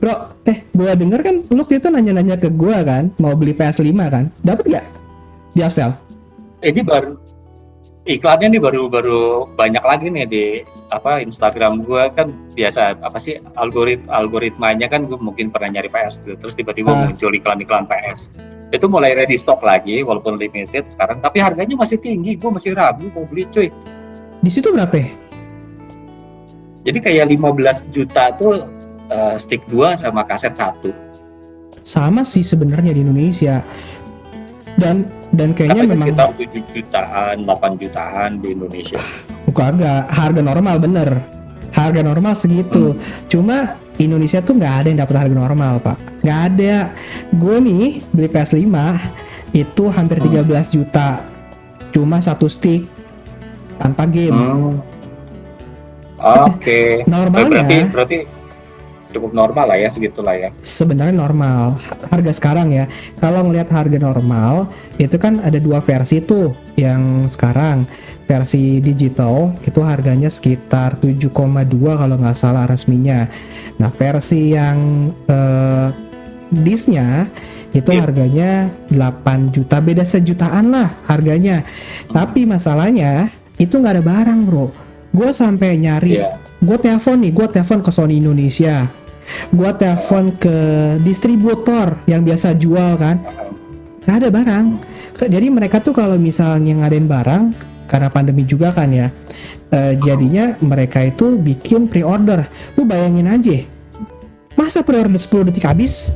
Bro, gua denger kan lu waktu itu nanya-nanya ke gua kan, mau beli PS5 kan, dapat nggak di upsell? Ini baru iklannya nih baru banyak lagi nih di Instagram gue kan biasa algoritmanya kan gue mungkin pernah nyari PS gitu, terus tiba-tiba Ah, muncul iklan-iklan PS itu mulai ready stock lagi walaupun limited sekarang tapi harganya masih tinggi, gue masih ragu mau beli cuy. di situ berapa ya? Jadi kayak 15 juta tuh stick 2 sama kaset 1. Sama sih sebenarnya di Indonesia. Dan kayaknya Katanya memang sekitar 7 jutaan, 8 jutaan di Indonesia. agak harga normal bener. Harga normal segitu. Cuma Indonesia tuh nggak ada yang dapat harga normal, Pak. Nggak ada. Gue nih beli PS5 itu hampir 13 juta. Cuma satu stick tanpa game. Oke. Normalnya Berarti cukup normal lah ya, segitulah ya. sebenarnya normal harga sekarang ya. Kalau ngelihat harga normal itu kan ada dua versi tuh. Yang sekarang versi digital itu harganya sekitar 7,2 kalau nggak salah resminya. Nah versi yang disnya itu harganya 8 juta, beda sejutaan lah harganya. Tapi masalahnya itu nggak ada barang bro. Gue sampai nyari, gue telepon ke Sony Indonesia, gue telepon ke distributor yang biasa jual kan, nggak ada barang. Jadi mereka tuh kalau misalnya ngadain barang karena pandemi juga kan ya, jadinya mereka itu bikin pre-order. Lu bayangin aja, masa pre-order 10 detik habis?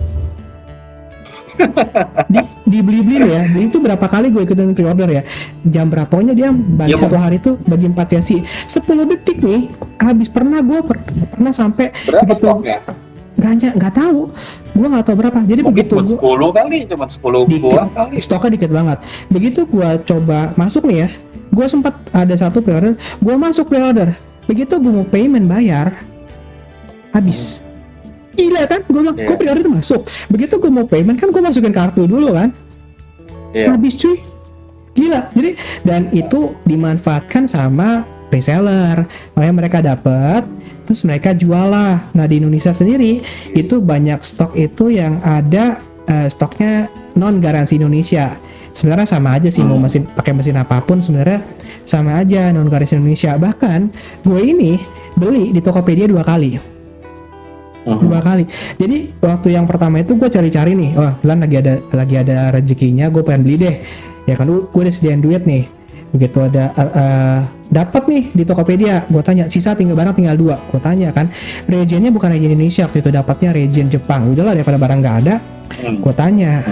Dibeli-beli ya, beli itu berapa kali gue ikutin pre-order ya, jam berapanya dia bagi satu hari itu bagi 4 sesi 10 detik nih habis. Pernah sampai berapa begitu stoknya? nggak tahu, gue nggak tahu berapa. Jadi Mungkin begitu 10 kali, cuma 10 buah kali. stoknya dikit banget. Begitu gue coba masuk nih ya, gue sempat ada satu pre-order, gue masuk pre-order, begitu gue mau payment bayar habis. Gila kan, gue pre-order masuk, begitu gue mau payment kan gue masukin kartu dulu kan, habis cuy. Gila. Jadi dan itu dimanfaatkan sama reseller, makanya mereka dapat, terus mereka jual lah. Nah di Indonesia sendiri itu banyak stok itu yang ada stoknya non garansi Indonesia. Sebenarnya sama aja sih, mau pakai mesin apapun sebenarnya sama aja, non garansi Indonesia. Bahkan gue ini beli di Tokopedia 2 kali. 2 kali. Jadi waktu yang pertama itu gue cari-cari nih, bulan lagi ada rezekinya, gue pengen beli deh. Ya kan, gue udah sediain duit nih. Begitu ada dapat nih di Tokopedia, gue tanya sisa barang tinggal 2. Gue tanya kan, regennya bukan regen Indonesia waktu itu, dapatnya regen Jepang. Udahlah daripada barang nggak ada, gue tanya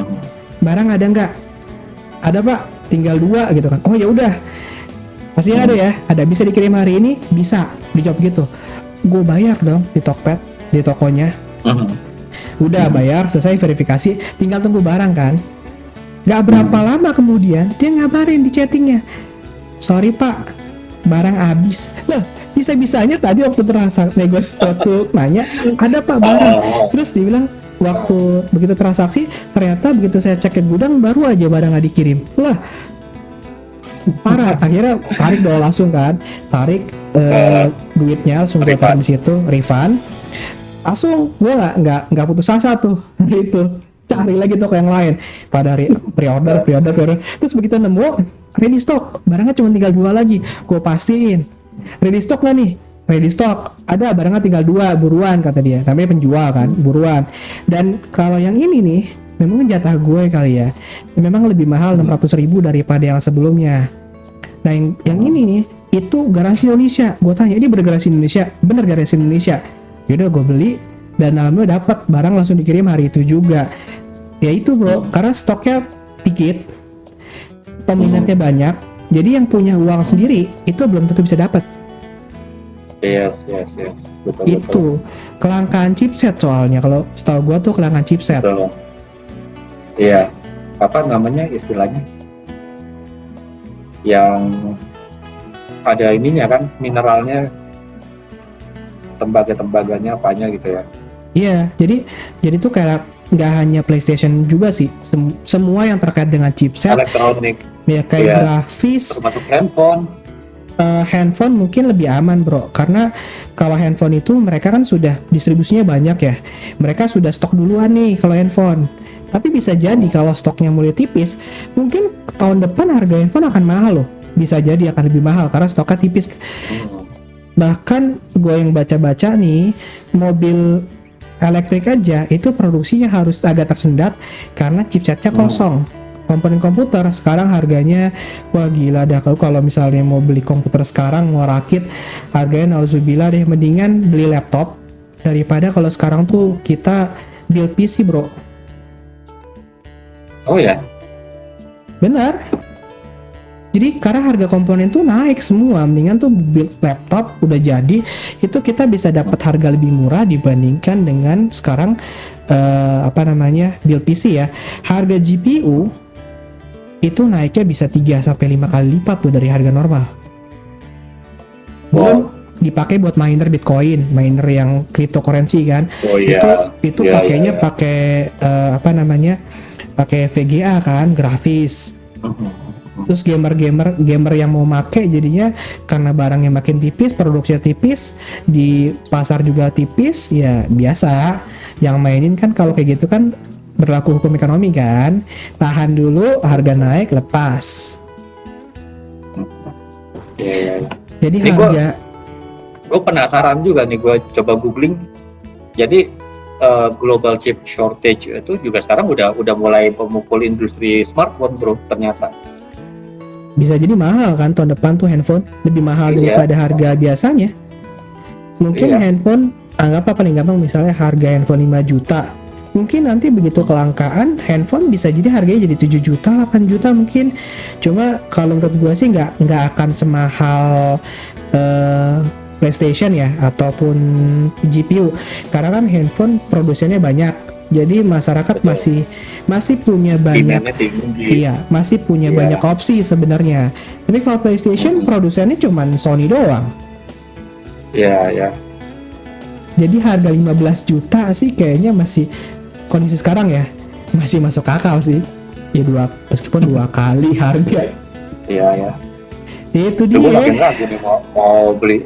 barang ada nggak? Ada pak, tinggal 2 gitu kan. Oh ya udah, pasti ada ya, ada, bisa dikirim hari ini, bisa, dijawab gitu. Gue bayar dong di Tokped, di tokonya. Udah bayar, selesai verifikasi, tinggal tunggu barang kan. Gak berapa lama kemudian dia ngabarin di chattingnya, sorry pak, barang habis. Loh, bisa-bisanya tadi waktu waktu nanya ada pak barang, terus dia bilang waktu begitu transaksi ternyata begitu saya cek ke gudang baru aja barang nggak dikirim. Lah parah. Akhirnya tarik dong langsung kan, tarik duitnya langsung gue tarik di situ, refund langsung. Gue nggak putus asa tuh gitu, cari lagi toko yang lain pada pre-order. Terus begitu nemu ready stock, barangnya cuma tinggal 2 lagi. Gue pastiin ready stock nggak nih, ready stock ada, barangnya tinggal 2, buruan kata dia, namanya penjual kan, buruan. Dan kalau yang ini nih memang jatah gue kali ya, memang lebih mahal 600.000 daripada yang sebelumnya. Nah yang ini nih itu garansi Indonesia. Gue tanya, ini bergaransi Indonesia? Bener garansi Indonesia. Yaudah gue beli, dan alhamdulillah dapat barang langsung dikirim hari itu juga. Ya itu bro, karena stoknya dikit, peminatnya banyak, jadi yang punya uang sendiri itu belum tentu bisa dapat. Yes. Betul. Itu kelangkaan chipset soalnya, kalau setahu gua tuh kelangkaan chipset. Iya, apa namanya istilahnya, yang ada ininya kan, mineralnya, tembaganya apanya gitu ya. Iya, jadi tuh kayak nggak hanya PlayStation juga sih, semua yang terkait dengan chipset, elektronik ya kayak grafis, termasuk handphone. Handphone mungkin lebih aman bro, karena kalau handphone itu mereka kan sudah distribusinya banyak ya, mereka sudah stok duluan nih kalau handphone. Tapi bisa jadi kalau stoknya mulai tipis, mungkin tahun depan harga handphone akan mahal loh, bisa jadi akan lebih mahal karena stoknya tipis. Bahkan gue yang baca-baca nih, mobil elektrik aja itu produksinya harus agak tersendat karena chipsetnya kosong. Komponen komputer sekarang harganya wah gila dah. Kalau misalnya mau beli komputer sekarang mau rakit harganya nauzubillah deh, mendingan beli laptop daripada kalau sekarang tuh kita build PC bro. Oh ya, Benar. Jadi karena harga komponen tuh naik semua, mendingan tuh build laptop udah jadi, itu kita bisa dapat harga lebih murah dibandingkan dengan sekarang build PC ya. Harga GPU itu naiknya bisa 3 sampai 5 kali lipat tuh dari harga normal. Belum dipakai buat miner Bitcoin, miner yang cryptocurrency kan. oh iya. Itu Iya, pakainya iya. pakai pakai VGA kan, grafis. Terus gamer yang mau make jadinya karena barangnya makin tipis, produksinya tipis, di pasar juga tipis, ya biasa. Yang mainin kan kalau kayak gitu kan berlaku hukum ekonomi kan, tahan dulu, harga naik, lepas. Iya, iya. Jadi Ini harga gue penasaran juga nih, gue coba googling. Jadi global chip shortage itu juga sekarang udah mulai memukul industri smartphone bro, ternyata. bisa jadi mahal kan tahun depan tuh handphone lebih mahal Iya. daripada harga biasanya. Mungkin Iya. handphone anggap apa paling gampang misalnya harga handphone 5 juta. Mungkin nanti begitu kelangkaan handphone bisa jadi harganya jadi 7 juta, 8 juta mungkin. Cuma kalau menurut gua sih nggak akan semahal PlayStation ya ataupun GPU. Karena kan handphone produsennya banyak. Jadi masyarakat Betul. masih punya banyak. Demand-nya tinggi. Iya, masih punya Iya. banyak opsi sebenarnya. Tapi kalau PlayStation produsennya cuman Sony doang. Iya, iya. Jadi harga 15 juta sih kayaknya masih kondisi sekarang ya, masih masuk akal sih. Ya meskipun 2 kali harga. Iya, iya. Itu Gue makin dia. ragu nih mau beli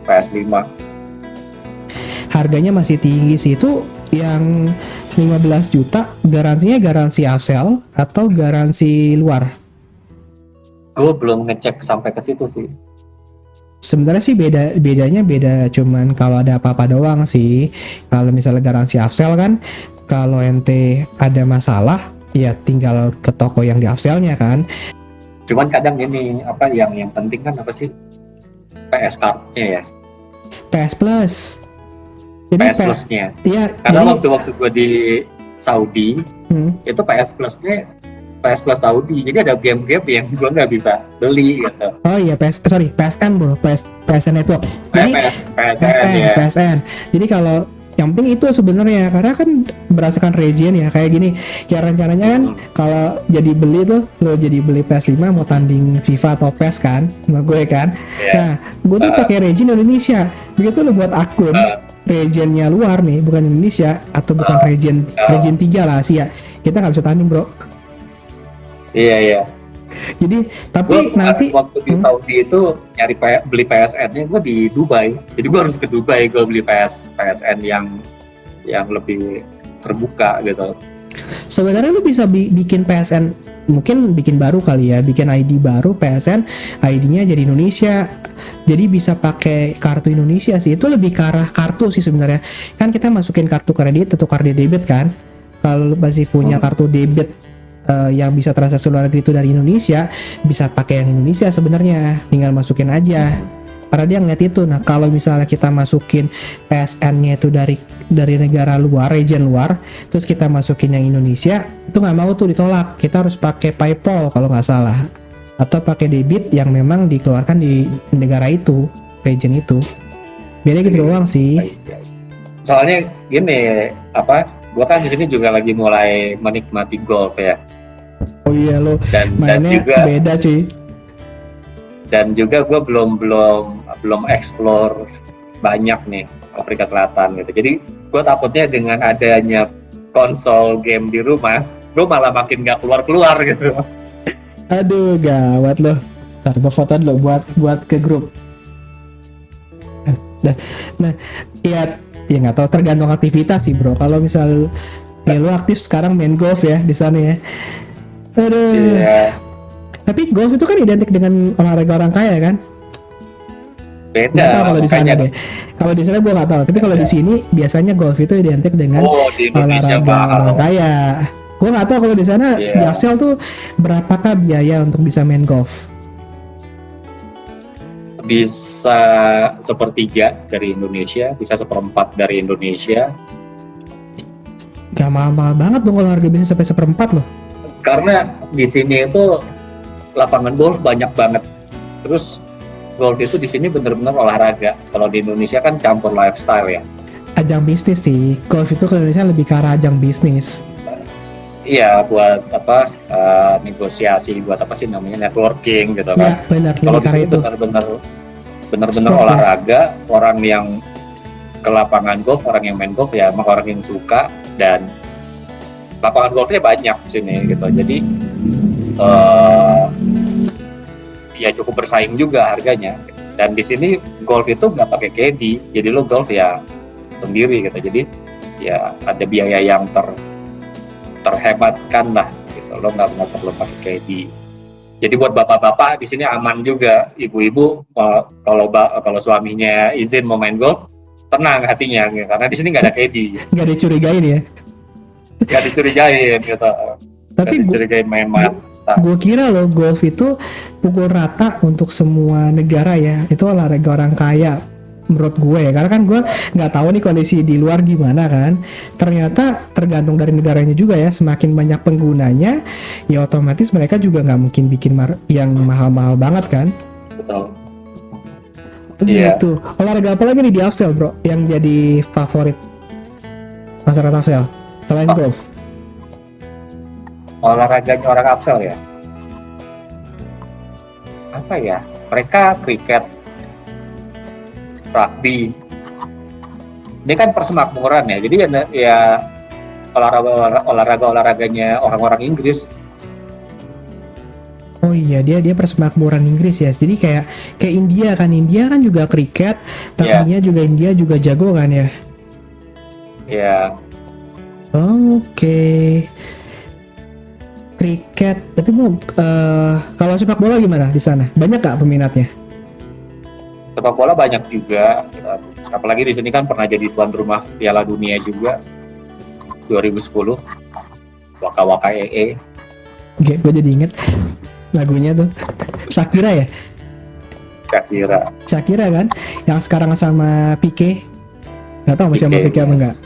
PS5. Harganya masih tinggi sih. Itu yang 15 juta garansinya garansi afsel atau garansi luar? Gue belum ngecek sampai ke situ sih. Sebenarnya sih bedanya cuman kalau ada apa-apa doang sih. Kalau misalnya garansi afsel kan kalau ente ada masalah ya tinggal ke toko yang di afselnya kan. Cuman kadang ini apa yang penting kan apa sih, PS card-nya ya, PS Plus. Jadi PS Plus-nya. Iya, Karena jadi waktu gue di Saudi itu PS Plus-nya PS Plus Saudi, jadi ada game-game yang gue nggak bisa beli gitu. oh iya PSN bro, PSN Network. Jadi PSN ya. PSN. Jadi kalau yang penting itu sebenarnya karena kan berdasarkan region ya kayak gini. Kayak rencananya kan kalau jadi beli tuh lo jadi beli PS5 mau tanding FIFA atau PES kan sama gue kan. Yeah. Nah, gue tuh pakai region Indonesia. Begitu lo buat akun regionnya luar nih, bukan Indonesia atau bukan region 3 lah Asia. Kita nggak bisa tanding, bro. Iya, iya. Jadi tapi Gua nanti waktu di Saudi itu nyari beli PSN-nya gue di Dubai. Jadi gue harus ke Dubai, gue beli PSN yang lebih terbuka gitu. sebenarnya lu bisa bikin PSN, mungkin bikin baru kali ya, bikin ID baru PSN, ID-nya jadi Indonesia. Jadi bisa pakai kartu Indonesia sih. Itu lebih ke arah kartu sih sebenarnya. Kan kita masukin kartu kredit atau kartu debit kan. Kalau lu masih punya kartu debit yang bisa transaksi luar negeri itu dari Indonesia, bisa pakai yang Indonesia sebenarnya, tinggal masukin aja karena dia ngeliat itu. Nah kalau misalnya kita masukin PSN-nya itu dari negara luar, region luar, terus kita masukin yang Indonesia, itu nggak mau tuh ditolak. Kita harus pakai PayPal kalau nggak salah, atau pakai debit yang memang dikeluarkan di negara itu, region itu. Beda gitu doang sih. Soalnya gini, gua kan di sini juga lagi mulai menikmati golf ya. Oh iya lo, dan mainnya juga beda cuy. Dan juga gue belum explore banyak nih Afrika Selatan gitu. Jadi gue takutnya dengan adanya konsol game di rumah, gue malah makin nggak keluar gitu. Aduh gawat loh. Ntar gue foto dulu buat ke grup. Nah, ya nggak tahu, tergantung aktivitas sih bro. Kalau misal ya lu aktif sekarang main golf ya di sana ya. Aduh. Iya. Tapi golf itu kan identik dengan olahraga orang kaya kan? Beda. Nggak tahu kalau di sana makanya. deh. Kalau di sana gue nggak tahu. Tapi kalau di sini biasanya golf itu identik dengan Di Indonesia olahraga mahal. orang kaya. Gue nggak tahu kalau di sana Iya. di Axel tuh berapakah biaya untuk bisa main golf? Bisa sepertiga dari Indonesia, bisa seperempat dari Indonesia. Gak mahal-mahal banget dong kalau harga bisa sampai seperempat loh. Karena di sini itu lapangan golf banyak banget. Terus golf itu di sini benar-benar olahraga. Kalau di Indonesia kan campur lifestyle ya. Ajang bisnis sih. Golf itu ke Indonesia lebih ke arah ajang bisnis. Iya, buat apa negosiasi, buat apa sih namanya, networking gitu Ya kan. benar, Kalau lebih di ke arah sini itu. benar-benar Sport, ya. olahraga, orang yang ke lapangan golf, orang yang main golf ya emang orang yang suka, dan lapangan golfnya banyak di sini gitu. Jadi ya cukup bersaing juga harganya. Dan di sini golf itu nggak pakai caddy, jadi lo golf ya sendiri gitu. Jadi ya ada biaya yang terhematkan lah gitu. Lo nggak perlu pakai caddy. Jadi buat bapak-bapak di sini aman juga. Ibu-ibu kalau suaminya izin mau main golf, tenang hatinya karena di sini nggak ada caddy. Nggak dicurigain ya. Nggak dicurigain gitu. Tapi Nggak dicurigain main mata. gue kira loh golf itu pukul rata untuk semua negara ya. Itu olahraga orang kaya menurut gue ya. Karena kan gue nggak tahu nih kondisi di luar gimana kan. Ternyata tergantung dari negaranya juga ya. Semakin banyak penggunanya, ya otomatis mereka juga nggak mungkin bikin yang mahal-mahal banget kan. Betul. Gitu. Olahraga apa lagi nih di Axel bro yang jadi favorit masyarakat Axel selain golf? Olahraganya orang Axel ya, apa ya, mereka kriket, rugby, ini kan persemakmuran ya, jadi ya olahraganya orang-orang Inggris. Oh iya, dia persemakmuran Inggris ya. Jadi kayak India kan juga kriket, rugby-nya juga India juga jago kan ya. Ya. Oke. Kriket, tapi kalau sepak bola gimana di sana? Banyak gak peminatnya? Sepak bola banyak juga, apalagi di sini kan pernah jadi tuan rumah Piala Dunia juga 2010, Waka Waka EE. Oke, gue jadi inget lagunya tuh Shakira ya? Shakira kan, yang sekarang sama Pique. Gak tau masih sama Pique apa enggak?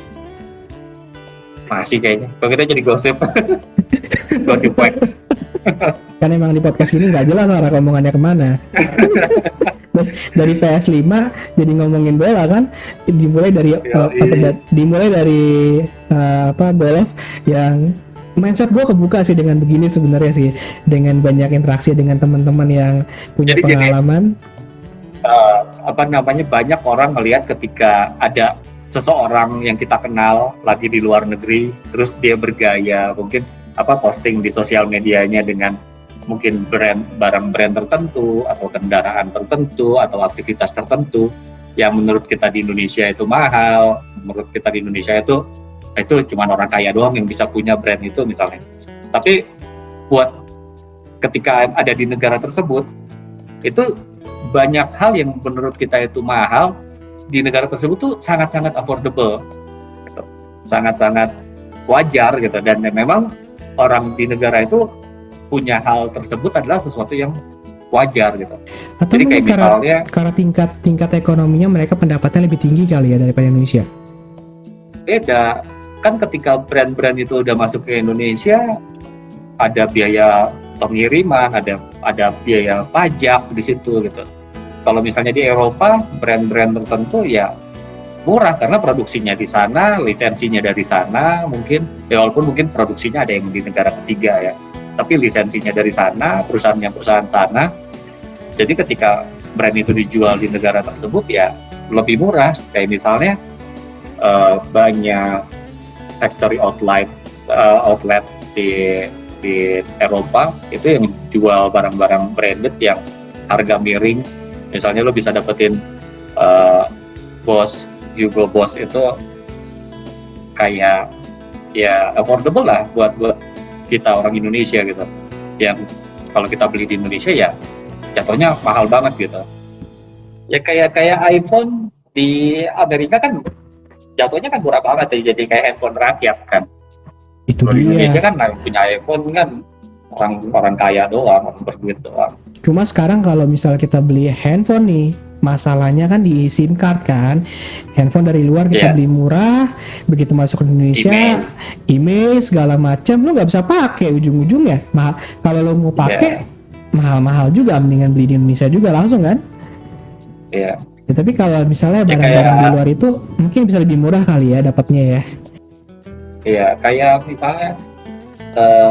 Masih kayaknya. Kalau kita jadi gosip. Gosip wax. Kan emang di podcast ini nggak jelas arah omongannya kemana. Dari PS5 jadi ngomongin bola kan, dimulai dari golf yang mindset gue kebuka sih dengan begini sebenarnya sih, dengan banyak interaksi dengan teman-teman yang punya jadi pengalaman. Banyak orang melihat ketika ada seseorang yang kita kenal lagi di luar negeri, terus dia bergaya, mungkin posting di sosial medianya dengan mungkin barang brand tertentu atau kendaraan tertentu atau aktivitas tertentu yang menurut kita di Indonesia itu mahal, menurut kita di Indonesia itu cuma orang kaya doang yang bisa punya brand itu misalnya. Tapi buat ketika ada di negara tersebut, itu banyak hal yang menurut kita itu mahal, di negara tersebut tuh sangat-sangat affordable, gitu. Sangat-sangat wajar gitu, dan memang orang di negara itu punya hal tersebut adalah sesuatu yang wajar gitu. Atau jadi kayak misalnya karena tingkat ekonominya mereka pendapatnya lebih tinggi kali ya daripada Indonesia. Beda kan, ketika brand-brand itu udah masuk ke Indonesia, ada biaya pengiriman, ada biaya pajak di situ gitu. Kalau misalnya di Eropa, brand-brand tertentu ya murah karena produksinya di sana, lisensinya dari sana, mungkin ya walaupun mungkin produksinya ada yang di negara ketiga ya, tapi lisensinya dari sana, perusahaan sana. Jadi ketika brand itu dijual di negara tersebut ya lebih murah. Kayak misalnya banyak factory outlet di Eropa itu yang jual barang-barang branded yang harga miring. Misalnya lo bisa dapetin Hugo Boss itu kayak ya affordable lah buat kita orang Indonesia gitu. Yang kalau kita beli di Indonesia ya jatuhnya mahal banget gitu. Ya kayak iPhone di Amerika kan jatuhnya kan murah banget ya, jadi kayak handphone rakyat kan. Itu Kalau di Indonesia dia. kan yang punya iPhone kan orang kaya doang, orang berduit doang. Cuma sekarang kalau misal kita beli handphone nih, masalahnya kan di SIM card kan. Handphone dari luar kita Iya. beli murah, begitu masuk ke Indonesia, email segala macam lu nggak bisa pakai ujung-ujungnya. Kalau lo mau pakai mahal-mahal juga, mendingan beli di Indonesia juga langsung kan. Iya. Ya, tapi kalau misalnya Ya, barang-barang kayak- di luar itu mungkin bisa lebih murah kali ya dapatnya ya. Iya, kayak misalnya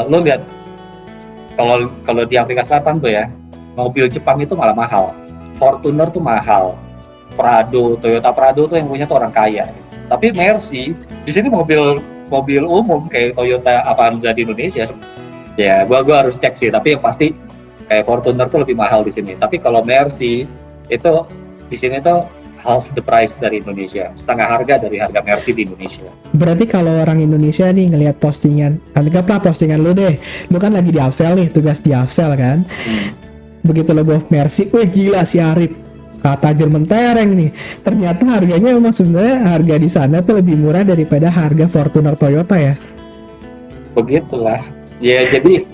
lo lihat kalau di Afrika Selatan tuh ya, mobil Jepang itu malah mahal. Fortuner tuh mahal. Toyota Prado tuh yang punya tuh orang kaya. Tapi Mercy di sini mobil umum kayak Toyota Avanza di Indonesia. Ya, gua harus cek sih, tapi yang pasti kayak Fortuner tuh lebih mahal di sini. Tapi kalau Mercy itu di sini tuh half the price dari Indonesia, setengah harga dari harga Mercy di Indonesia. Berarti kalau orang Indonesia nih ngelihat postingan, anggaplah postingan lu deh, lu kan lagi di Afsel nih, tugas di Afsel kan. Begitu lo bawa Mercy, wih gila si Arif, kata Jerman tereng nih. Ternyata harganya emang sebenarnya harga di sana tuh lebih murah daripada harga Fortuner Toyota ya. Begitulah. Ya jadi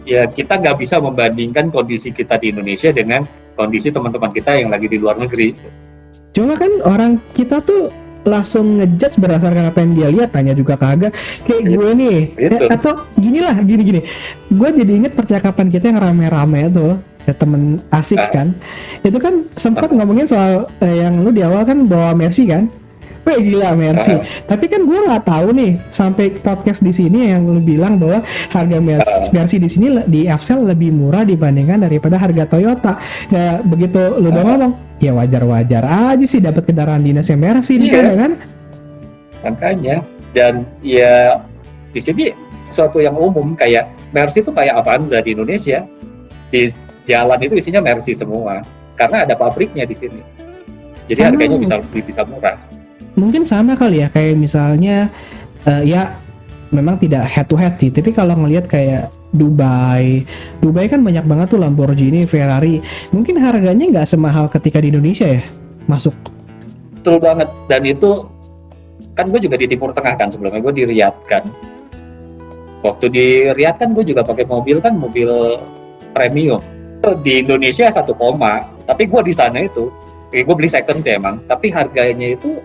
ya kita nggak bisa membandingkan kondisi kita di Indonesia dengan kondisi teman-teman kita yang lagi di luar negeri. Cuma kan orang kita tuh langsung ngejudge berdasarkan apa yang dia lihat, tanya juga kagak. Kayak gue nih, Gitu. atau gini. Gue jadi inget percakapan kita yang rame-rame tuh, ya temen asik kan. Itu kan sempat ngomongin soal yang lu di awal kan bawa Mercy kan. Wih gila Mercy. Tapi kan gue nggak tahu nih sampai podcast di sini yang lu bilang bahwa harga Mercy di sini di Afsel lebih murah dibandingkan daripada harga Toyota. Ya begitu lu udah ngomong, ya wajar-wajar aja sih dapat kendaraan dinasnya Mercy di sana kan. Makanya, dan ya di sini sesuatu yang umum kayak Mercy itu kayak Avanza di Indonesia. Di jalan itu isinya Mercy semua karena ada pabriknya di sini. Jadi Sama. harganya bisa murah. Mungkin sama kali ya, kayak misalnya ya memang tidak head to head sih, tapi kalau ngelihat kayak Dubai kan banyak banget tuh Lamborghini, Ferrari, mungkin harganya nggak semahal ketika di Indonesia ya masuk. Betul banget, dan itu kan gue juga di Timur Tengah kan, sebelumnya gue di Riyadh kan. Waktu di Riyadh kan gue juga pakai mobil premium. Di Indonesia 1 koma, tapi gue di sana itu gue beli second sih emang, tapi harganya itu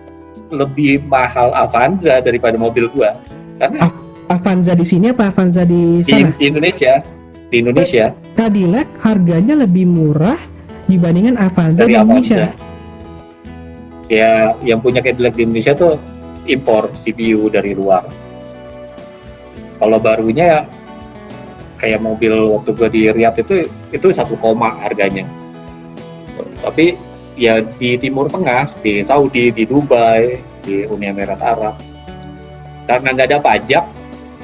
lebih mahal Avanza daripada mobil gua. Karena Avanza di sini apa Avanza di sana? Di Indonesia Cadillac harganya lebih murah dibandingkan Avanza dari di Indonesia. Avanza. Ya, yang punya Cadillac di Indonesia tuh impor CPU dari luar. Kalau barunya ya kayak mobil waktu gua di Riyadh itu 1 koma harganya. Tapi ya di Timur Tengah, di Saudi, di Dubai, di Uni Emirat Arab, karena nggak ada pajak,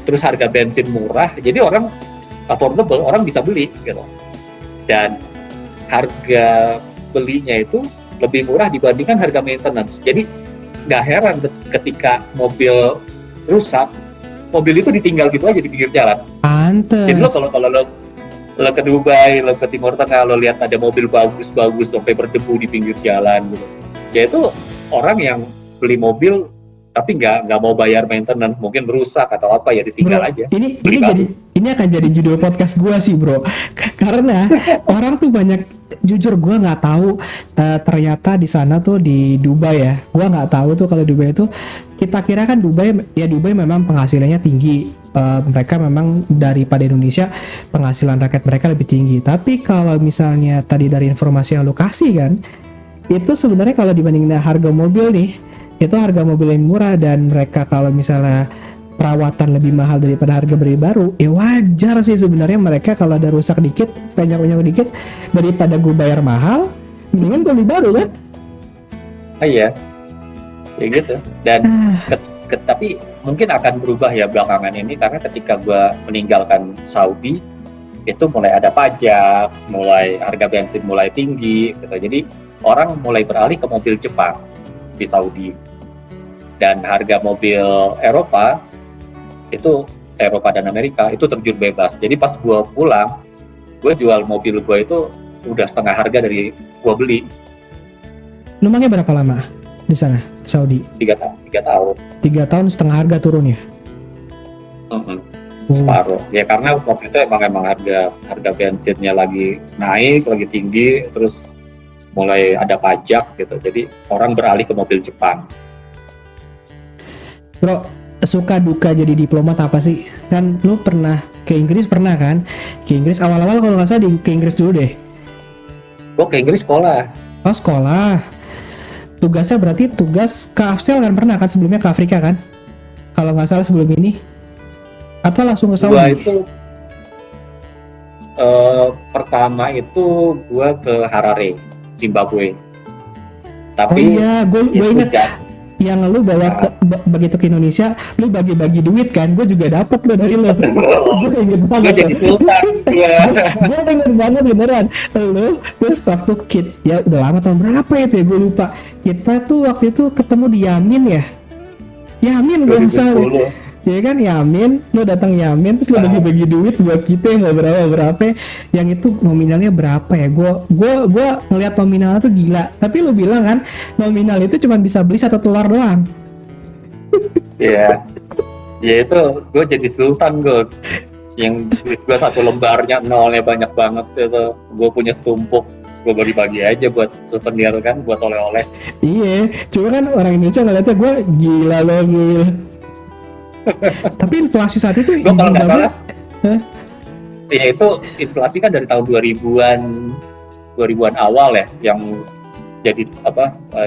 terus harga bensin murah, jadi orang affordable, orang bisa beli gitu. Dan harga belinya itu lebih murah dibandingkan harga maintenance. Jadi nggak heran ketika mobil rusak, mobil itu ditinggal gitu aja di pinggir jalan. Pantes. Jadi kalau lo ke Dubai, lo ke Timur Tengah, lo lihat ada mobil bagus-bagus sampai berdebu di pinggir jalan gitu. Ya itu orang yang beli mobil tapi nggak mau bayar maintenance, mungkin rusak atau apa ya ditinggal Bro, aja. Ini akan jadi judul podcast gua sih bro, karena orang tuh banyak, jujur gua nggak tahu ternyata di sana tuh di Dubai ya, gua nggak tahu tuh kalau Dubai itu, kita kira kan Dubai memang penghasilannya tinggi. Mereka memang daripada Indonesia penghasilan rakyat mereka lebih tinggi, tapi kalau misalnya tadi dari informasi yang lo kasih kan, itu sebenarnya kalau dibandingin harga mobil nih, itu harga mobil yang murah, dan mereka kalau misalnya perawatan lebih mahal daripada harga beli baru, ya wajar sih sebenarnya mereka kalau ada rusak dikit, penyok dikit, daripada gue bayar mahal, mendingan gue beli baru kan? Iya, ya gitu. Dan tapi mungkin akan berubah ya belakangan ini, karena ketika gue meninggalkan Saudi itu mulai ada pajak, mulai harga bensin mulai tinggi gitu. Jadi orang mulai beralih ke mobil Jepang di Saudi. Dan harga mobil Eropa dan Amerika itu terjun bebas. Jadi pas gue pulang, gue jual mobil gue itu udah setengah harga dari gue beli. Lu pakai berapa lama di sana, Saudi? 3 tahun. 3 tahun setengah harga turun ya? Separuh. Ya karena waktu itu emang harga bensinnya lagi naik, lagi tinggi, terus mulai ada pajak gitu. Jadi orang beralih ke mobil Jepang. Bro, suka duka jadi diplomat apa sih? Kan lu pernah ke Inggris, pernah kan? Ke Inggris awal-awal kalau nggak salah ke Inggris dulu deh. Gue ke Inggris sekolah. Oh, sekolah. Tugasnya berarti tugas ke Afsel kan, pernah kan sebelumnya ke Afrika kan? Kalau nggak salah sebelum ini. Atau langsung ke Saudi? Gua itu pertama itu gua ke Harare, Zimbabwe. Tapi oh iya, gue ingat yang lu bawa begitu ke Indonesia, lu bagi-bagi duit kan? Gue juga dapat lo dari lo. Gue inget banget. Gue jadi sultan. Gue inget banget beneran. Lu terus waktu ya udah lama, tahun berapa itu ya? Gue lupa. Kita tuh waktu itu ketemu di Yamin ya. Yamin gue misalnya. Ya kan Yamin, lo datang Yamin terus lo bagi-bagi duit buat kita yang berapa yang itu nominalnya berapa ya? Gue ngeliat nominalnya tuh gila. Tapi lo bilang kan nominal itu cuma bisa beli 1 telur doang. Iya. Ya itu gue jadi sultan gue. Yang duit gue 1 lembarnya nolnya banyak banget itu. Gue punya setumpuk. Gue bagi-bagi aja buat souvenir kan, buat oleh-oleh. Iya, cuma kan orang Indonesia ngeliatnya gue gila loh gue. Tapi inflasi saat itu gue kalau nggak salah, ya itu inflasi kan dari tahun 2000-an awal ya, yang jadi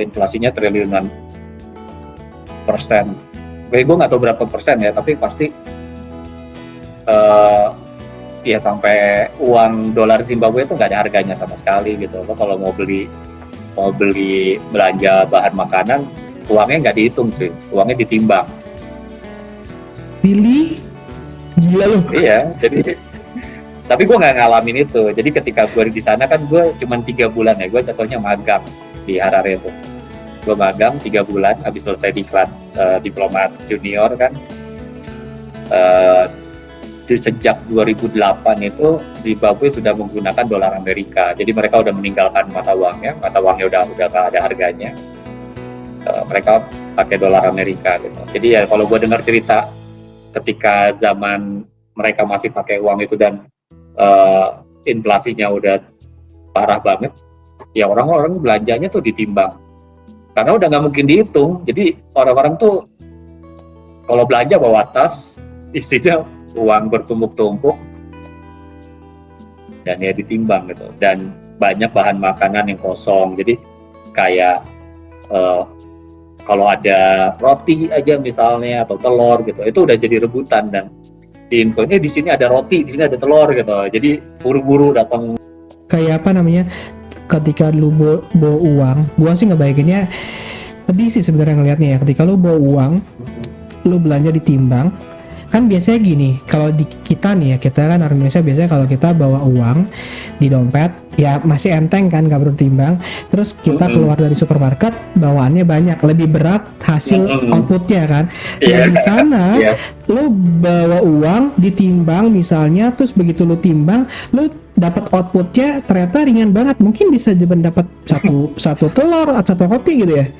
inflasinya triliunan persen. Gue nggak tahu berapa persen ya, tapi pasti ya sampai uang dolar Zimbabwe itu nggak ada harganya sama sekali gitu. Lo kalau mau beli belanja bahan makanan, uangnya nggak dihitung sih, uangnya ditimbang. Pilih gila loh. Iya, jadi tapi gue nggak ngalamin itu. Jadi ketika gue di sana kan gue cuma 3 bulan ya. Gue contohnya magang di Harare itu. Gue magang 3 bulan, habis selesai diklat diplomat junior kan. Sejak 2008 itu Zimbabwe sudah menggunakan dolar Amerika. Jadi mereka udah meninggalkan mata uangnya udah nggak ada harganya. Mereka pakai dolar Amerika gitu. Jadi ya kalau gue dengar cerita ketika zaman mereka masih pakai uang itu dan inflasinya udah parah banget, ya orang-orang belanjanya tuh ditimbang karena udah nggak mungkin dihitung. Jadi orang-orang tuh kalau belanja bawa tas isinya uang bertumpuk-tumpuk dan ya ditimbang gitu. Dan banyak bahan makanan yang kosong, jadi kayak kalau ada roti aja misalnya atau telur gitu, itu udah jadi rebutan. Dan di infonya di sini ada roti, di sini ada telur gitu, jadi buru-buru datang. Kayak apa namanya, ketika lu bawa uang, gua sih ngebayanginnya sedih sih sebenarnya ngelihatnya ya. Ketika lu bawa uang, lu belanja ditimbang, kan biasanya gini, kalau di kita nih ya, kita kan orang Indonesia biasanya kalau kita bawa uang di dompet ya masih enteng kan, nggak perlu timbang. Terus kita keluar dari supermarket bawaannya banyak, lebih berat hasil outputnya kan. Dan di sana lo bawa uang ditimbang misalnya, terus begitu lo timbang lo dapat outputnya ternyata ringan banget, mungkin bisa dapat satu telur atau 1 roti gitu ya.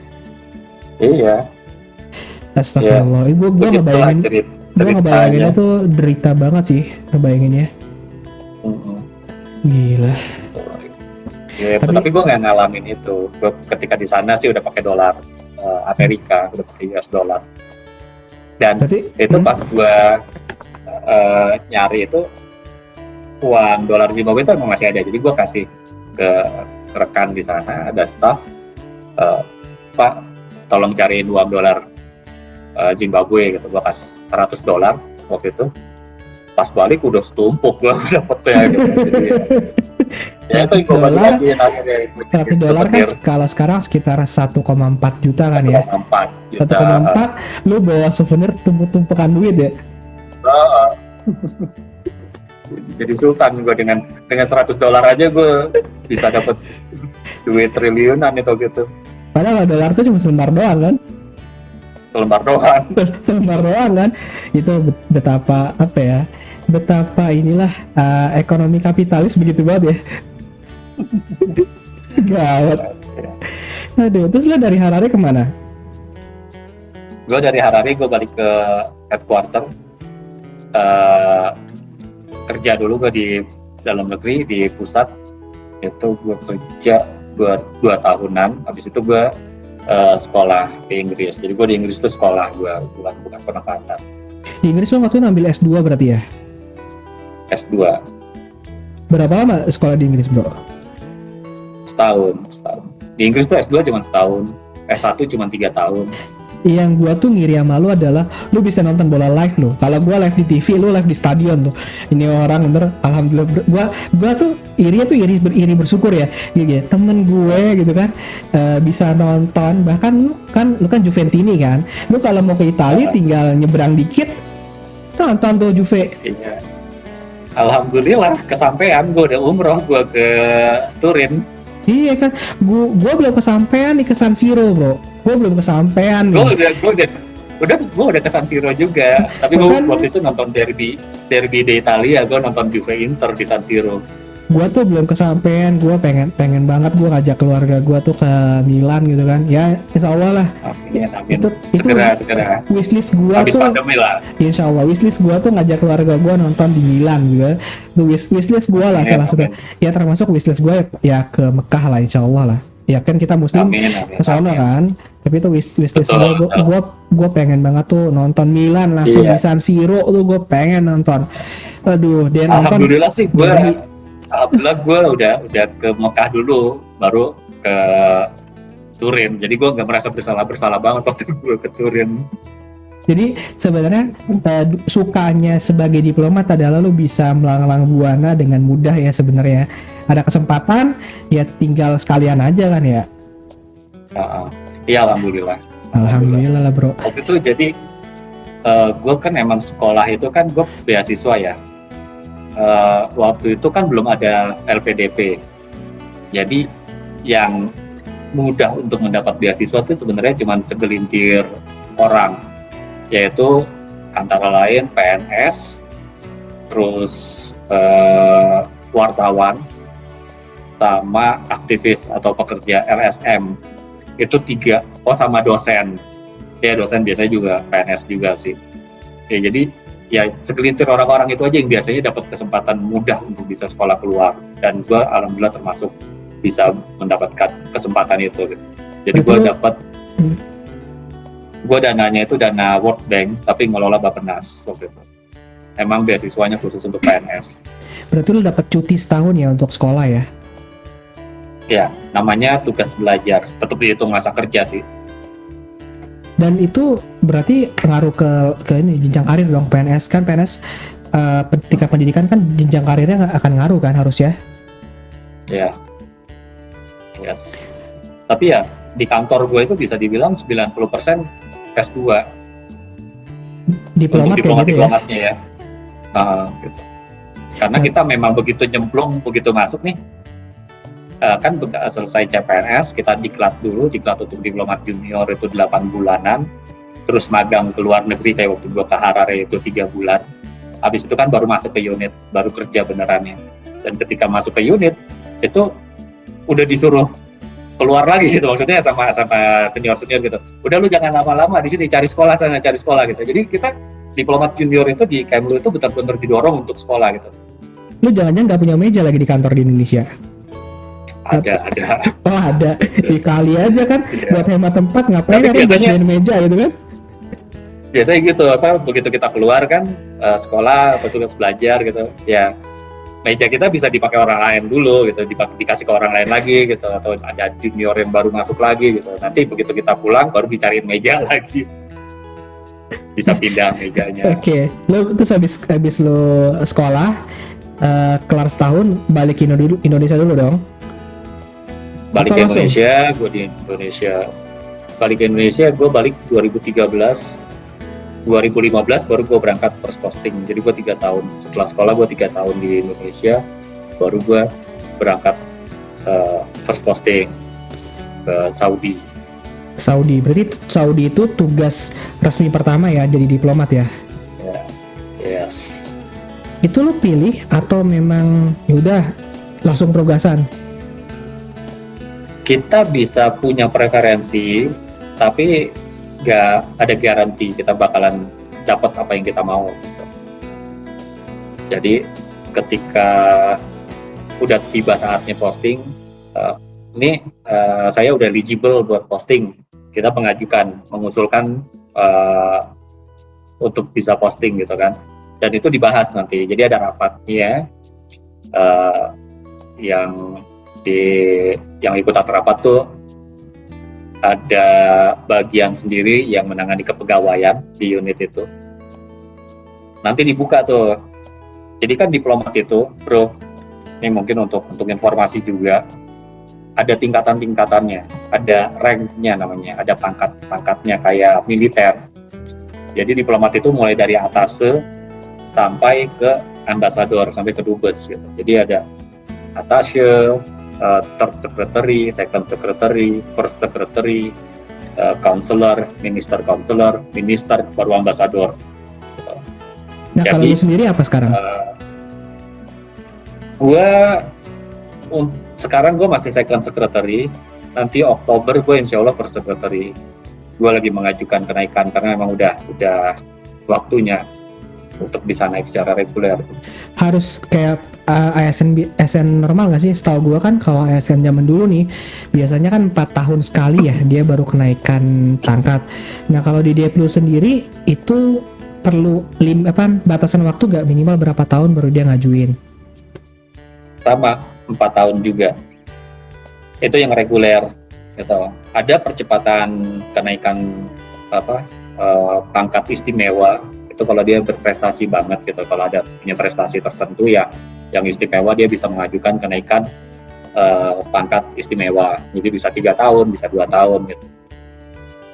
Iya. Astagfirullah, gue ngebayanginnya tuh derita banget sih ngebayanginnya. Gila. Ya, tapi gue nggak ngalamin itu. Gue ketika di sana sih udah pakai dolar Amerika, udah pakai US dollar. Dan berarti, itu pas gue nyari itu uang dolar Zimbabwe itu emang masih ada. Jadi gue kasih ke rekan di sana, ada staff, Pak, tolong cariin uang dolar Zimbabwe gitu. Gue kasih $100 waktu itu. Pas balik udah setumpuk gue dapetnya gitu. Jadi, ya itu $100 kan kalau sekarang sekitar 1,4 juta kan ya. 1,4 lu bawa souvenir tumpuk-tumpukan duit ya. jadi sultan gue dengan $100 aja gue bisa dapat duit triliunan itu gitu. Padahal dolar tuh cuma selembar doang kan. Selembar doang. Selembar doang kan. Itu betapa apa ya, betapa inilah ekonomi kapitalis begitu banget ya. Gawat. Aduh, terus lo dari Harare kemana? Gue dari Harare gue balik ke headquarter, kerja dulu gue di dalam negeri di pusat. Itu gue kerja 2 tahunan, habis itu gue sekolah di Inggris. Jadi gue di Inggris tuh sekolah, gue bukan penempatan. Di Inggris lo waktu itu ambil S2 berarti ya? S2 Berapa lama sekolah di Inggris, bro? setahun. Di Inggris tuh S2 cuma setahun, S1 cuma 3 tahun. Yang gua tuh ngiri sama lu adalah lu bisa nonton bola live lo. Kalau gua live di TV, lu live di stadion tuh. Ini orang bener, alhamdulillah. Gua tuh iri bersyukur ya. Gitu, temen gue gitu kan bisa nonton. Bahkan lu kan Juventini kan. Lu kalau mau ke Italia tinggal nyebrang dikit nonton tuh Juve. Iya. Alhamdulillah kesampaian, gue udah umroh gue ke Turin. Iya kan, gua belum kesampean nih ke San Siro, bro. Gue belum kesampean nih. Gue udah ke San Siro juga, tapi gue waktu itu nonton derby di Italia, gue nonton Juve Inter di San Siro. Gue tuh belum kesampean, gue pengen banget gue ngajak keluarga gue tuh ke Milan gitu kan. Ya insya Allah lah. Amin. Itu segera. Wishlist gue habis tuh. Pandemi lah. Insya Allah wishlist gue tuh ngajak keluarga gue nonton di Milan gitu. Itu wishlist gue lah salah satu. Ya termasuk wishlist gue ya ke Mekah lah insya Allah lah. Ya kan kita Muslim ke sana kan. Tapi itu wishlist gue pengen banget tuh nonton Milan langsung di San Siro tuh gue pengen nonton. Aduh, dia nonton. Alhamdulillah sih Alhamdulillah gue udah ke Mekah dulu, baru ke Turin. Jadi gue nggak merasa bersalah banget waktu gue ke Turin. Jadi sebenarnya sukanya sebagai diplomat adalah lu bisa melanglang buana dengan mudah ya sebenarnya. Ada kesempatan ya tinggal sekalian aja kan ya. Iya alhamdulillah Alhamdulillah lah bro. Waktu itu jadi gue kan emang sekolah itu kan gue beasiswa ya. Waktu itu kan belum ada LPDP, jadi yang mudah untuk mendapat beasiswa itu sebenarnya cuma segelintir orang, yaitu antara lain PNS, terus wartawan, sama aktivis atau pekerja LSM. Itu 3, sama dosen. Ya dosen biasanya juga PNS juga sih. Ya jadi ya segelintir orang-orang itu aja yang biasanya dapat kesempatan mudah untuk bisa sekolah keluar, dan gue alhamdulillah termasuk bisa mendapatkan kesempatan itu. Jadi gue dapat, gue dananya itu dana World Bank tapi ngelola Bappenas waktu itu. Emang beasiswanya khusus untuk PNS. Berarti lu dapat cuti setahun ya untuk sekolah ya? Ya, namanya tugas belajar, tetap dihitung masa kerja sih. Dan itu berarti pengaruh ke ini jenjang karir dong. PNS kan ketika pendidikan kan jenjang karirnya akan ngaruh kan harus ya? Ya. Yes. Tapi ya di kantor gue itu bisa dibilang 90% S2. Diplomatnya ya. Gitu. Karena kita memang begitu nyemplung, begitu masuk nih. Kan selesai CPNS, kita diklat untuk diplomat junior itu 8 bulanan, terus magang ke luar negeri kayak waktu gua ke Harare itu 3 bulan. Habis itu kan baru masuk ke unit, baru kerja benerannya. Dan ketika masuk ke unit, itu udah disuruh keluar lagi gitu, maksudnya sama senior-senior gitu. Udah lu jangan lama-lama di sini, cari sekolah gitu. Jadi kita diplomat junior itu di Kemlu itu benar-benar didorong untuk sekolah gitu. Lu jangan-jangan nggak punya meja lagi di kantor di Indonesia? Ada. Oh ada, dikali aja kan, buat hemat tempat ngapain kan biasanya meja gitu kan? Biasanya gitu, begitu kita keluar kan sekolah atau tugas belajar gitu, ya meja kita bisa dipakai orang lain dulu gitu, dikasih ke orang lain lagi gitu, atau ada junior yang baru masuk lagi gitu. Nanti begitu kita pulang baru dicariin meja lagi, bisa pindah mejanya. Oke. Lo terus habis lo sekolah kelar setahun balik Indonesia dulu dong? Balik ke Indonesia, gue di Indonesia. Balik ke Indonesia, gue balik 2013. 2015 baru gue berangkat first posting. Jadi gue 3 tahun setelah sekolah, gue 3 tahun di Indonesia, baru gue berangkat first posting ke Saudi. Berarti Saudi itu tugas resmi pertama ya, jadi diplomat ya? Yes. Itu lo pilih atau memang yaudah langsung penugasan? Kita bisa punya preferensi, tapi gak ada garansi kita bakalan dapat apa yang kita mau. Jadi ketika udah tiba saatnya posting, saya udah eligible buat posting, kita mengusulkan untuk bisa posting gitu kan, dan itu dibahas nanti. Jadi ada rapatnya, yang ikut rapat tuh ada bagian sendiri yang menangani kepegawaian di unit itu. Nanti dibuka tuh. Jadi kan diplomat itu, bro, ini mungkin untuk informasi juga, ada tingkatan-tingkatannya, ada rank-nya namanya, ada pangkat-pangkatnya kayak militer. Jadi diplomat itu mulai dari atase sampai ke ambasador, sampai ke dubes gitu. Jadi ada attaché, third secretary, second secretary, first secretary, counselor, minister, baru ambasador. Gitu. Nah, kalau lu sendiri apa sekarang? Sekarang gue masih second secretary. Nanti Oktober gue insya Allah first secretary. Gue lagi mengajukan kenaikan karena memang udah waktunya untuk bisa naik secara reguler. Harus kayak ASN normal nggak sih? Setahu gue kan kalau ASN zaman dulu nih biasanya kan 4 tahun sekali ya dia baru kenaikan pangkat. Nah kalau di DPLU sendiri itu perlu batasan waktu nggak, minimal berapa tahun baru dia ngajuin? Sama, 4 tahun juga. Itu yang reguler gitu. Ada percepatan kenaikan pangkat istimewa itu kalau dia berprestasi banget gitu. Kalau ada punya prestasi tertentu ya yang istimewa, dia bisa mengajukan kenaikan pangkat istimewa. Jadi bisa 3 tahun, bisa 2 tahun gitu.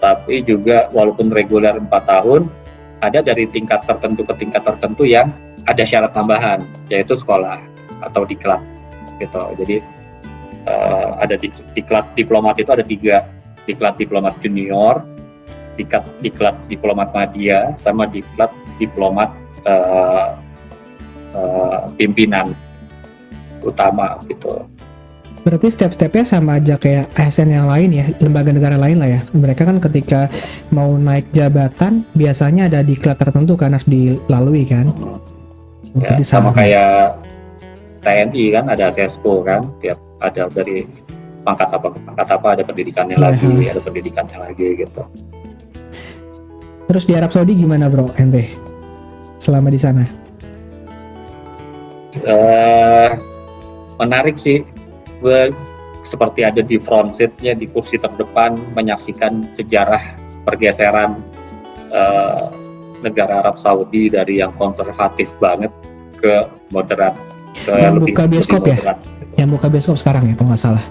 Tapi juga walaupun reguler 4 tahun, ada dari tingkat tertentu ke tingkat tertentu yang ada syarat tambahan, yaitu sekolah atau diklat gitu. Jadi ada diklat diplomat itu ada 3, diklat diplomat junior, diklat diplomat media, sama diklat diplomat pimpinan utama gitu. Berarti step-stepnya sama aja kayak ASN yang lain ya, lembaga negara lain lah ya. Mereka kan ketika mau naik jabatan biasanya ada diklat tertentu kan harus dilalui kan. Ya, sama kayak TNI kan ada sesko kan, tiap ada dari pangkat apa ada pendidikannya lagi, ada pendidikannya lagi gitu. Terus di Arab Saudi gimana bro, ente selama di sana? Menarik sih, gue seperti ada di front seat-nya, di kursi terdepan, menyaksikan sejarah pergeseran negara Arab Saudi dari yang konservatif banget ke moderat, ke yang buka bioskop ya? Moderat, gitu. Yang buka bioskop sekarang ya kalau nggak salah.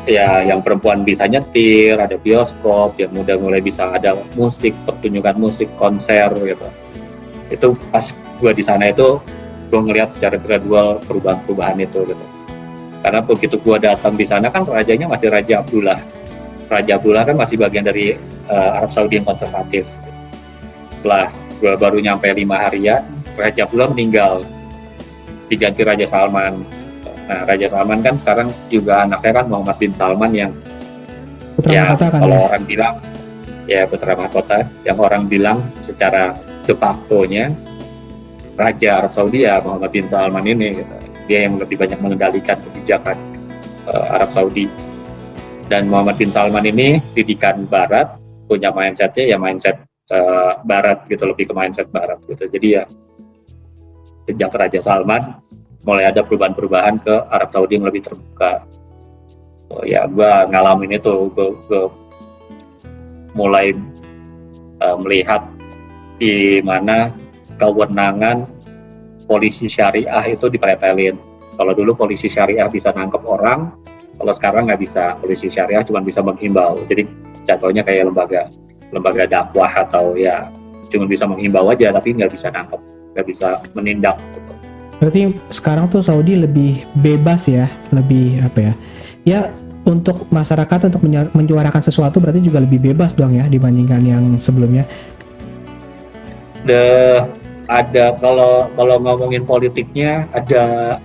Ya, yang perempuan bisa nyetir, ada bioskop, yang muda mulai bisa ada musik, pertunjukan musik, konser gitu. Itu pas gue di sana itu gue ngelihat secara gradual perubahan-perubahan itu gitu. Karena begitu gue datang di sana kan rajanya masih Raja Abdullah. Raja Abdullah kan masih bagian dari Arab Saudi yang konservatif. Setelah gue baru nyampe 5 harian, Raja Abdullah meninggal, diganti Raja Salman. Nah, Raja Salman kan sekarang juga anaknya kan Muhammad bin Salman yang putra mahkota kan, kalau orang bilang ya putra mahkota, yang orang bilang secara de facto-nya Raja Arab Saudi ya Muhammad bin Salman ini gitu. Dia yang lebih banyak mengendalikan kebijakan Arab Saudi. Dan Muhammad bin Salman ini didikan Barat, punya mindset-nya ya mindset Barat gitu, lebih ke mindset Barat gitu. Jadi ya sejak Raja Salman mulai ada perubahan-perubahan ke Arab Saudi yang lebih terbuka. Ya gue ngalamin itu, gue mulai melihat di mana kewenangan polisi syariah itu dipretelin. Kalau dulu polisi syariah bisa nangkep orang, kalau sekarang nggak bisa. Polisi syariah cuma bisa menghimbau. Jadi jatuhnya kayak lembaga dakwah atau ya cuma bisa menghimbau aja tapi nggak bisa nangkep, nggak bisa menindak gitu. Berarti sekarang tuh Saudi lebih bebas ya, lebih apa ya? Ya untuk masyarakat untuk menyuarakan sesuatu berarti juga lebih bebas dong ya dibandingkan yang sebelumnya. Ada kalau ngomongin politiknya ada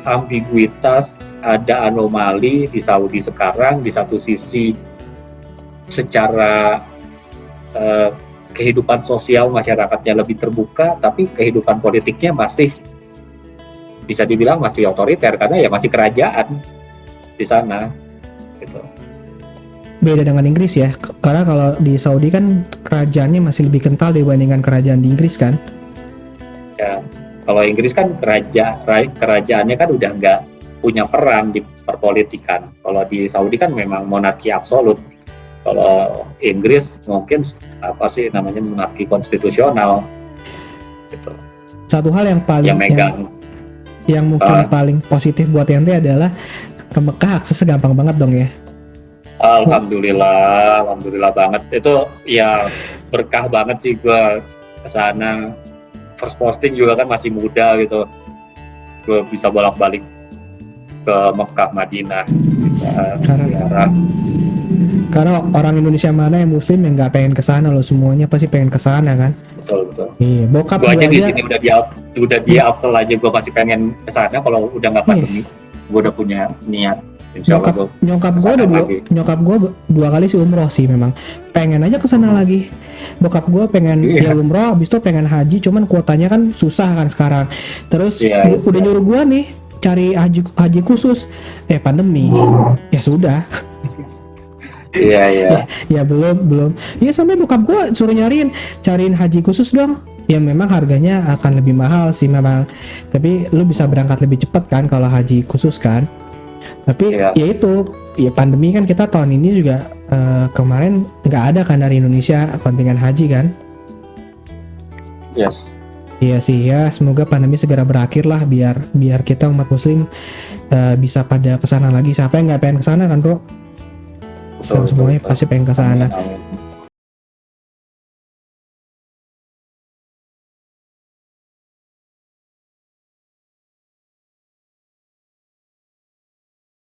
ambiguitas, ada anomali di Saudi sekarang. Di satu sisi secara kehidupan sosial masyarakatnya lebih terbuka, tapi kehidupan politiknya masih bisa dibilang masih otoriter karena ya masih kerajaan di sana gitu. Beda dengan Inggris ya, karena kalau di Saudi kan kerajaannya masih lebih kental dibandingkan kerajaan di Inggris kan. Ya, kalau Inggris kan kerajaannya kan udah nggak punya peran di perpolitikan. Kalau di Saudi kan memang monarki absolut. Kalau Inggris mungkin apa sih namanya monarki konstitusional gitu. Satu hal yang paling yang megang yang mungkin paling positif buat ente adalah ke Mekah aksesnya gampang banget dong ya. Alhamdulillah banget. Itu ya berkah banget sih gue kesana. First posting juga kan masih muda gitu. Gue bisa bolak-balik ke Mekah, Madinah, bisa ziarah. Karena orang Indonesia mana yang Muslim yang nggak pengen kesana loh, semuanya pasti pengen kesana kan. Betul. Iya, bokap gue aja di sini udah di Afsel aja gue masih pengen kesana kalau udah nggak pandemi. Gue udah punya niat. Nyokap gue dua kali sih umroh sih, memang pengen aja kesana lagi. Bokap gue pengen ya umroh, abis itu pengen haji, cuman kuotanya kan susah kan sekarang. Terus udah nyuruh gue nih cari haji khusus, pandemi, ya sudah. Iya. Ya belum. Ya sampai bokap gue suruh cariin haji khusus dong. Ya memang harganya akan lebih mahal sih memang, tapi lu bisa berangkat lebih cepat kan kalau haji khusus kan. Tapi ya itu, ya pandemi kan, kita tahun ini juga kemarin nggak ada kan dari Indonesia kontingen haji kan. Yes. Iya sih ya, semoga pandemi segera berakhir lah biar kita umat muslim bisa pada kesana lagi. Siapa yang nggak pengen kesana kan bro? Semuanya pasti pengen kesana. Amin.